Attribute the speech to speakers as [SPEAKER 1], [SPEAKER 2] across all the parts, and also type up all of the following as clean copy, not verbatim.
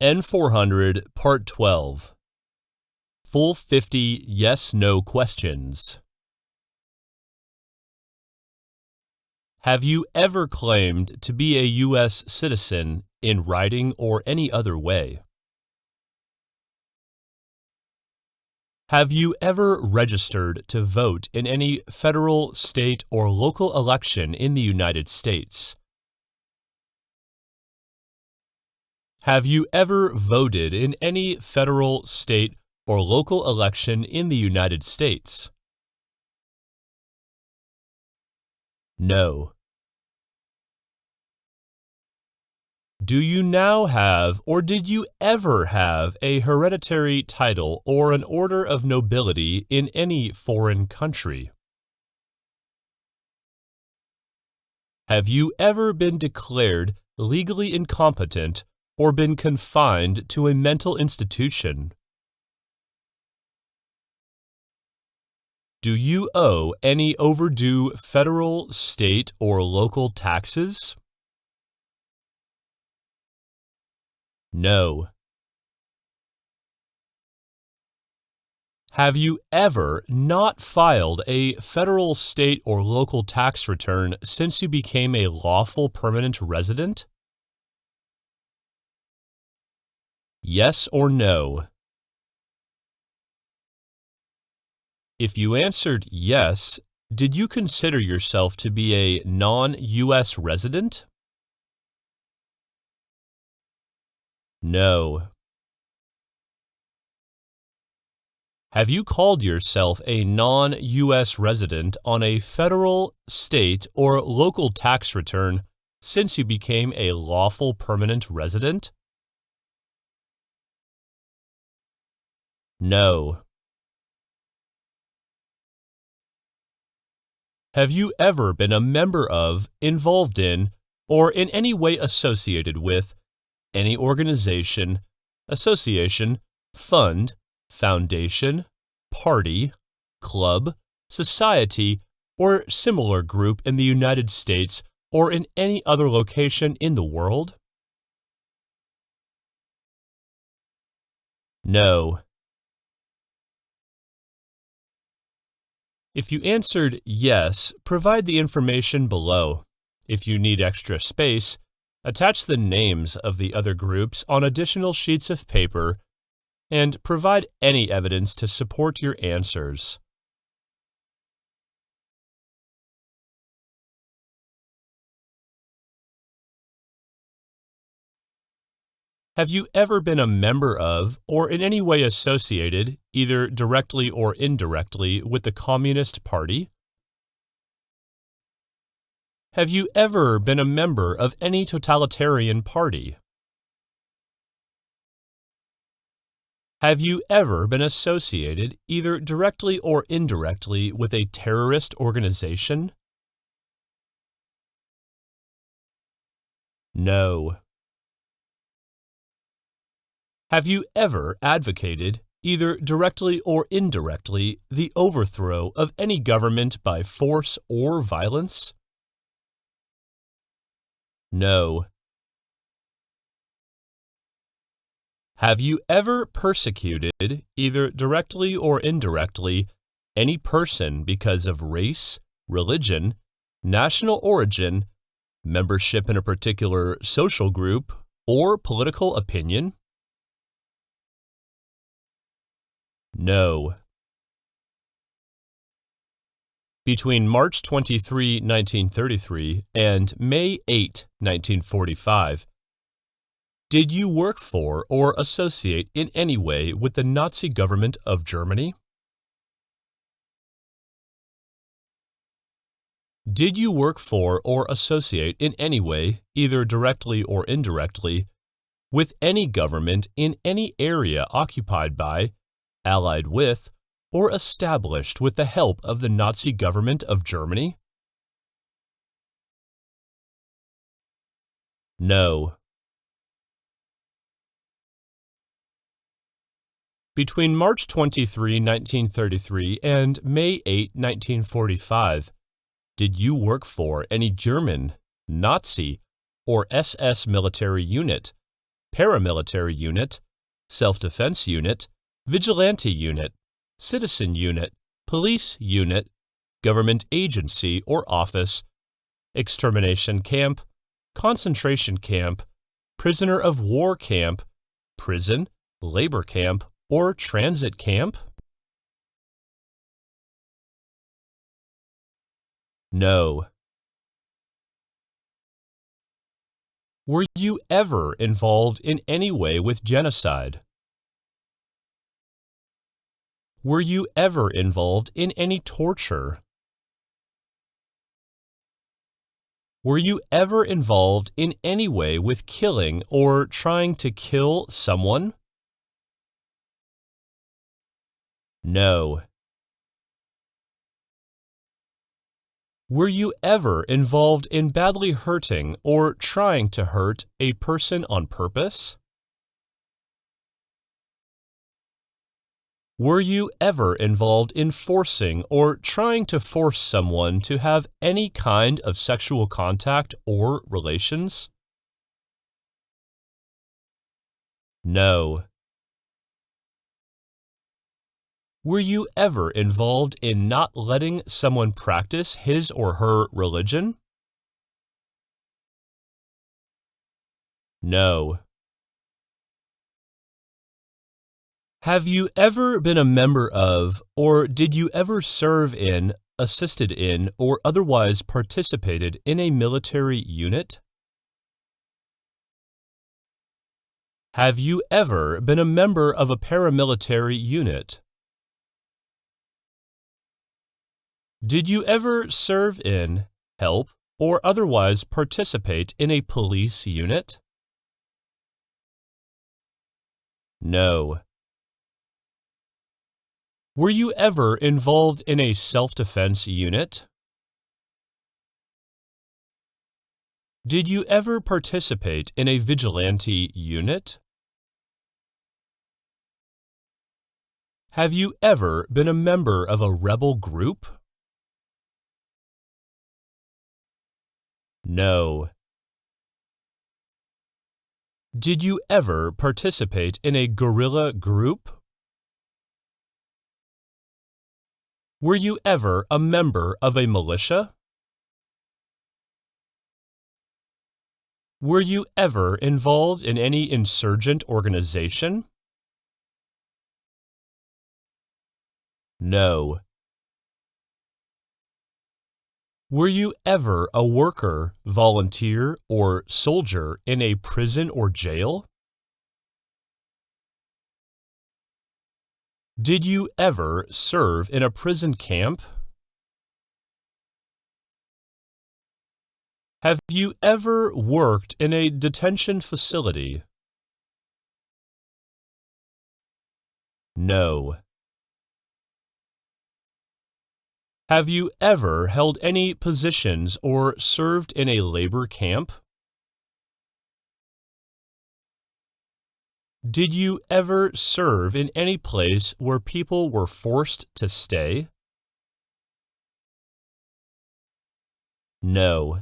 [SPEAKER 1] N400 Part 12 Full 50 Yes/No questions. Have you ever claimed to be a U.S. citizen in writing or any other way? Have you ever registered to vote in any federal, state, or local election in the United States? Have you ever voted in any federal, state, or local election in the United States? No. Do you now have, or did you ever have, a hereditary title or an order of nobility in any foreign country? Have you ever been declared legally incompetent or been confined to a mental institution? Do you owe any overdue federal, state, or local taxes? No. Have you ever not filed a federal, state, or local tax return since you became a lawful permanent resident? Yes or no? If you answered yes, did you consider yourself to be a non-U.S. resident? No. Have you called yourself a non-U.S. resident on a federal, state, or local tax return since you became a lawful permanent resident? No. Have you ever been a member of, involved in, or in any way associated with any organization, association, fund, foundation, party, club, society, or similar group in the United States or in any other location in the world? No. If you answered yes, provide the information below. If you need extra space, attach the names of the other groups on additional sheets of paper and provide any evidence to support your answers. Have you ever been a member of or in any way associated, either directly or indirectly, with the Communist Party? Have you ever been a member of any totalitarian party? Have you ever been associated, either directly or indirectly, with a terrorist organization? No. Have you ever advocated, either directly or indirectly, the overthrow of any government by force or violence? No. Have you ever persecuted, either directly or indirectly, any person because of race, religion, national origin, membership in a particular social group, or political opinion? No. Between March 23, 1933 and May 8, 1945, did you work for or associate in any way with the Nazi government of Germany? Did you work for or associate in any way, either directly or indirectly, with any government in any area occupied by, allied with, or established with the help of the Nazi government of Germany? No. Between March 23, 1933 and May 8, 1945, did you work for any German, Nazi, or SS military unit, paramilitary unit, self-defense unit, vigilante unit, citizen unit, police unit, government agency or office, extermination camp, concentration camp, prisoner of war camp, prison, labor camp, or transit camp? No. Were you ever involved in any way with genocide? Were you ever involved in any torture? Were you ever involved in any way with killing or trying to kill someone? No. Were you ever involved in badly hurting or trying to hurt a person on purpose? Were you ever involved in forcing or trying to force someone to have any kind of sexual contact or relations? No. Were you ever involved in not letting someone practice his or her religion? No. Have you ever been a member of, or did you ever serve in, assisted in, or otherwise participated in a military unit? Have you ever been a member of a paramilitary unit? Did you ever serve in, help, or otherwise participate in a police unit? No. Were you ever involved in a self-defense unit? Did you ever participate in a vigilante unit? Have you ever been a member of a rebel group? No. Did you ever participate in a guerrilla group? Were you ever a member of a militia? Were you ever involved in any insurgent organization? No. Were you ever a worker, volunteer, or soldier in a prison or jail? Did you ever serve in a prison camp? Have you ever worked in a detention facility? No. Have you ever held any positions or served in a labor camp? Did you ever serve in any place where people were forced to stay? No.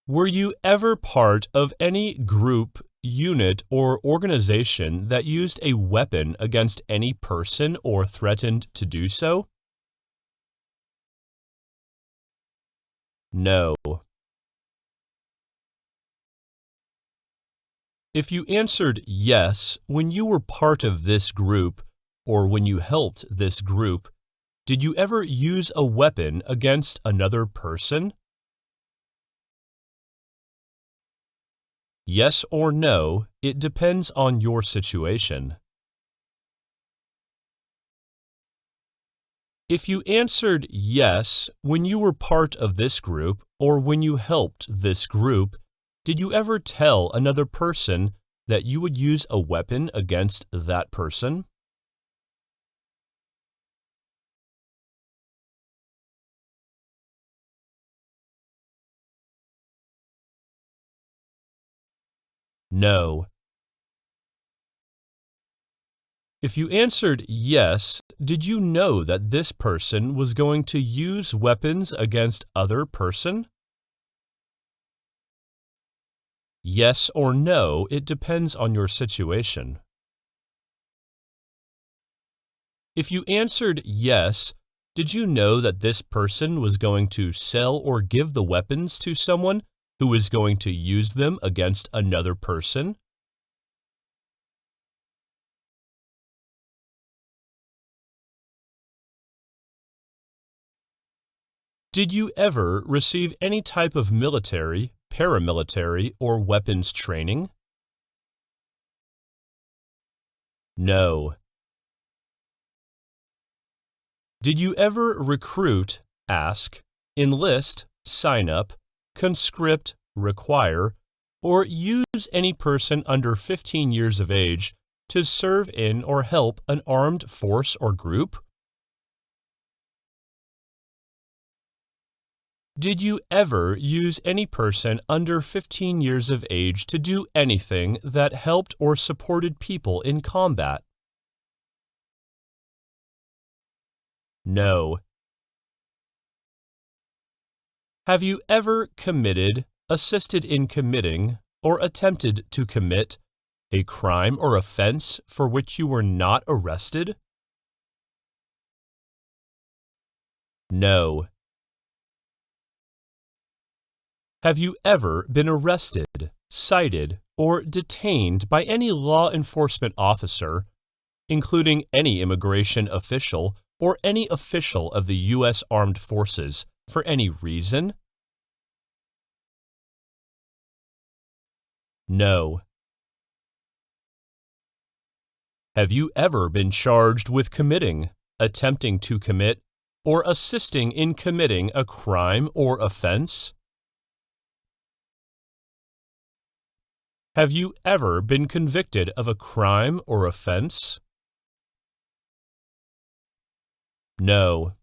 [SPEAKER 1] Were you ever part of any group, unit, or organization that used a weapon against any person or threatened to do so? No. If you answered yes when you were part of this group or when you helped this group, did you ever use a weapon against another person? Yes or no, it depends on your situation. If you answered yes when you were part of this group or when you helped this group, did you ever tell another person that you would use a weapon against that person? No. If you answered yes, did you know that this person was going to use weapons against other person? Yes or no, it depends on your situation. If you answered yes, did you know that this person was going to sell or give the weapons to someone who was going to use them against another person? Did you ever receive any type of military, paramilitary, or weapons training? No. Did you ever recruit, ask, enlist, sign up, conscript, require, or use any person under 15 years of age to serve in or help an armed force or group? Did you ever use any person under 15 years of age to do anything that helped or supported people in combat? No. Have you ever committed, assisted in committing, or attempted to commit a crime or offense for which you were not arrested? No. Have you ever been arrested, cited, or detained by any law enforcement officer, including any immigration official or any official of the U.S. Armed Forces, for any reason? No. Have you ever been charged with committing, attempting to commit, or assisting in committing a crime or offense? Have you ever been convicted of a crime or offense? No.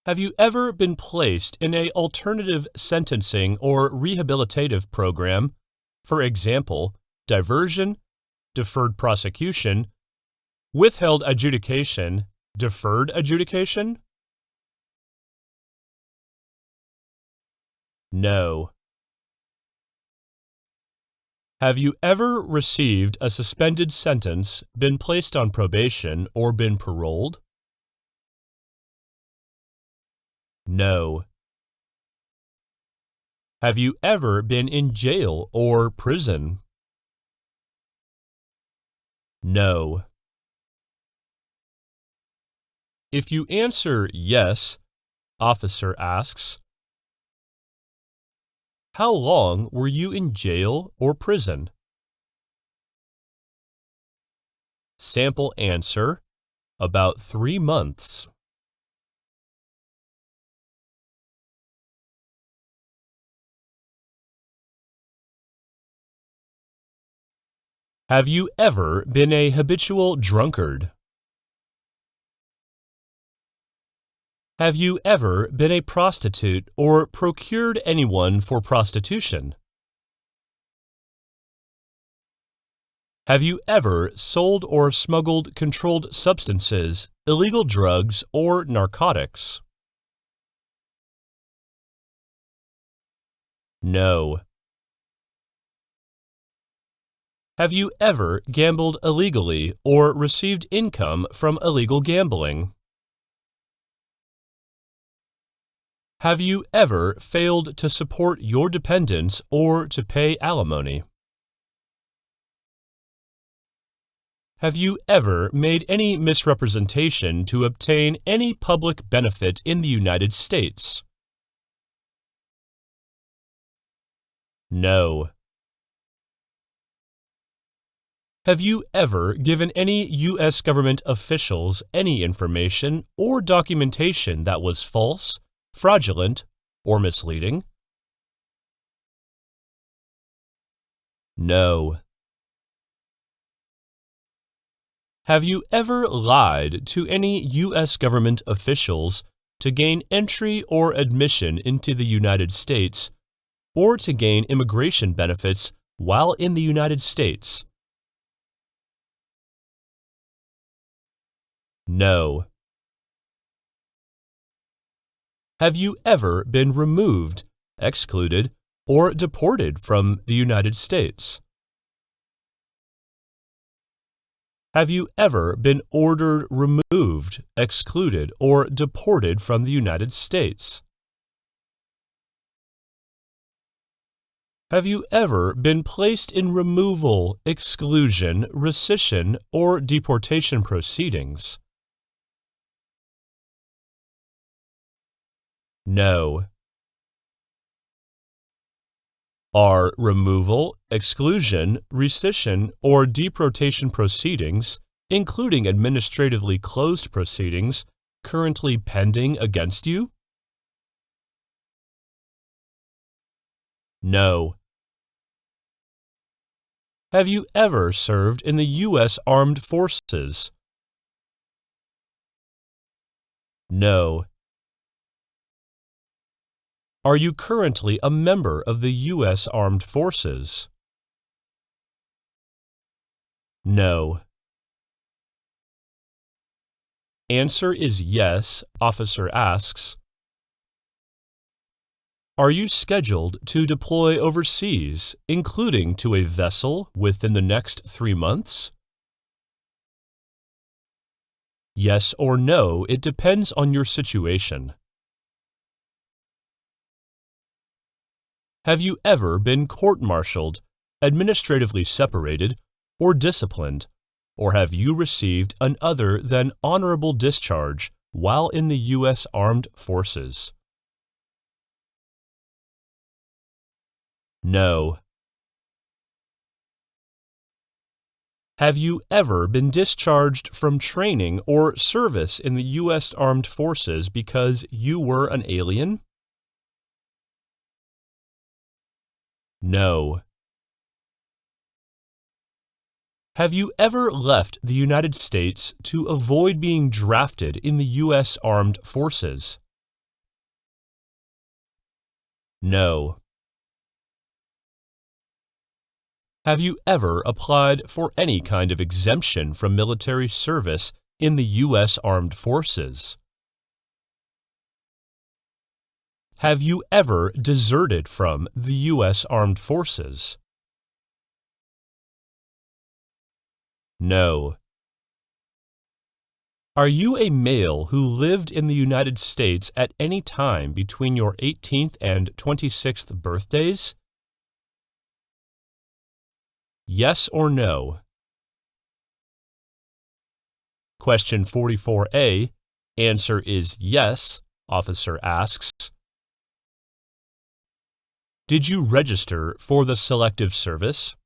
[SPEAKER 1] Have you ever been placed in an alternative sentencing or rehabilitative program, for example, diversion, deferred prosecution, withheld adjudication, deferred adjudication? No. Have you ever received a suspended sentence, been placed on probation, or been paroled? No. Have you ever been in jail or prison? No. If you answer yes, officer asks, how long were you in jail or prison? Sample answer, about 3 months. Have you ever been a habitual drunkard? Have you ever been a prostitute or procured anyone for prostitution? Have you ever sold or smuggled controlled substances, illegal drugs, or narcotics? No. Have you ever gambled illegally or received income from illegal gambling? Have you ever failed to support your dependents or to pay alimony? Have you ever made any misrepresentation to obtain any public benefit in the United States? No. Have you ever given any U.S. government officials any information or documentation that was false, fraudulent, or misleading? No. Have you ever lied to any U.S. government officials to gain entry or admission into the United States, or to gain immigration benefits while in the United States? No. Have you ever been removed, excluded, or deported from the United States? Have you ever been ordered removed, excluded, or deported from the United States? Have you ever been placed in removal, exclusion, rescission, or deportation proceedings? No. Are removal, exclusion, rescission, or deportation proceedings, including administratively closed proceedings, currently pending against you? No. Have you ever served in the U.S. Armed Forces? No. Are you currently a member of the U.S. Armed Forces? No. Answer is yes, officer asks. Are you scheduled to deploy overseas, including to a vessel, within the next 3 months? Yes or no, it depends on your situation. Have you ever been court-martialed, administratively separated, or disciplined, or have you received an other than honorable discharge while in the U.S. Armed Forces? No. Have you ever been discharged from training or service in the U.S. Armed Forces because you were an alien? No. Have you ever left the United States to avoid being drafted in the U.S. Armed Forces? No. Have you ever applied for any kind of exemption from military service in the U.S. Armed Forces? Have you ever deserted from the U.S. Armed Forces? No. Are you a male who lived in the United States at any time between your 18th and 26th birthdays? Yes or no? Question 44A. Answer is yes, officer asks. Did you register for the Selective Service?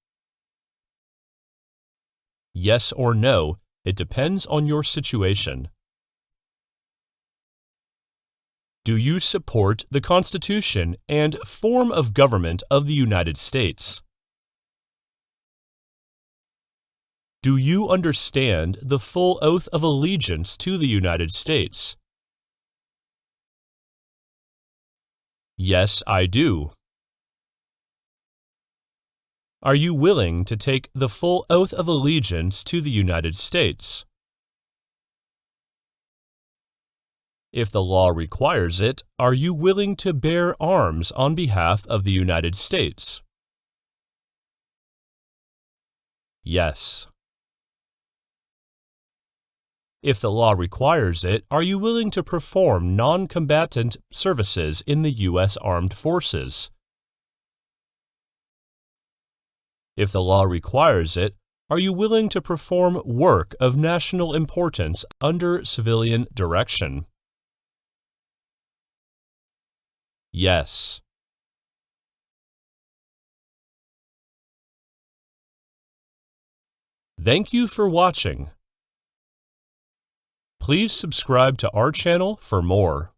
[SPEAKER 1] Yes or no, it depends on your situation. Do you support the Constitution and form of government of the United States? Do you understand the full oath of allegiance to the United States? Yes, I do. Are you willing to take the full oath of allegiance to the United States? If the law requires it, are you willing to bear arms on behalf of the United States? Yes. If the law requires it, are you willing to perform non-combatant services in the U.S. Armed Forces? If the law requires it, are you willing to perform work of national importance under civilian direction? Yes. Thank you for watching. Please subscribe to our channel for more.